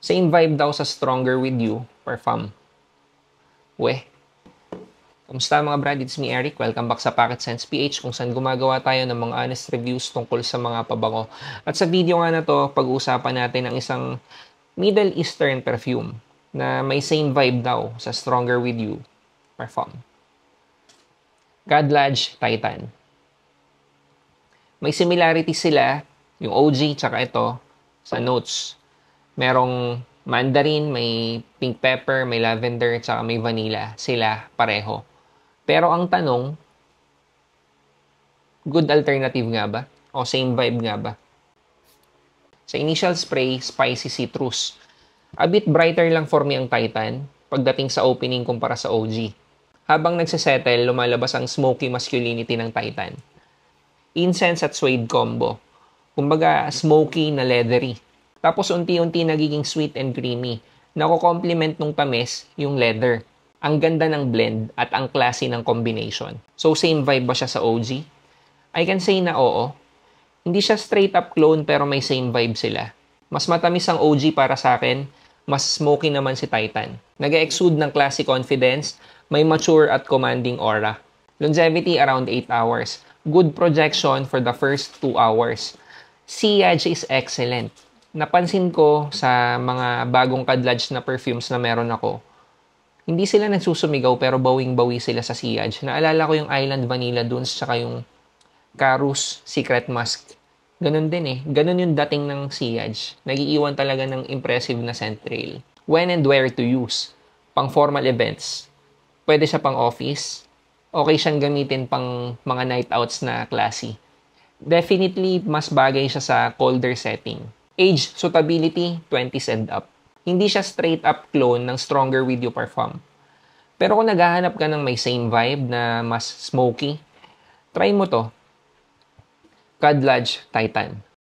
Same vibe daw sa Stronger With You, Parfum. Weh. Kamusta mga brad? It's me, Eric. Welcome back sa Pocket Sense PH kung saan gumagawa tayo ng mga honest reviews tungkol sa mga pabango. At sa video nga na to, pag-uusapan natin ang isang Middle Eastern perfume na may same vibe daw sa Stronger With You, Parfum. Kadlaj Titan. May similarity sila, yung OG tsaka ito, sa notes. Merong mandarin, may pink pepper, may lavender, tsaka may vanilla. Sila pareho. Pero ang tanong, good alternative nga ba? O same vibe nga ba? Sa initial spray, spicy citrus. A bit brighter lang for me ang Titan pagdating sa opening kumpara sa OG. Habang nagsisettle, lumalabas ang smoky masculinity ng Titan. Incense at suede combo. Kumbaga, smoky na leathery. Tapos unti-unti nagiging sweet and creamy. Nako-complement nung tamis yung leather. Ang ganda ng blend at ang classy ng combination. So, same vibe ba siya sa OG? I can say na oo. Hindi siya straight up clone pero may same vibe sila. Mas matamis ang OG para sa akin, mas smoky naman si Titan. Nag-exude ng classy confidence, may mature at commanding aura. Longevity around 8 hours. Good projection for the first 2 hours. Sillage is excellent. Napansin ko sa mga bagong Kadlaj na perfumes na meron ako, hindi sila nagsusumigaw pero bawing-bawi sila sa sillage. Naalala ko yung Island Vanilla Dunes tsaka yung Carus Secret Musk. Ganun din eh. Ganun yung dating ng sillage. Nagiiwan talaga ng impressive na scent trail. When and where to use? Pang formal events. Pwede siya pang office. Okay siyang gamitin pang mga night outs na classy. Definitely, mas bagay siya sa colder setting. Age, suitability, 20s and up. Hindi siya straight up clone ng Stronger With You Parfum. Pero kung naghahanap ka ng may same vibe na mas smoky, try mo to. Kadlaj Titan.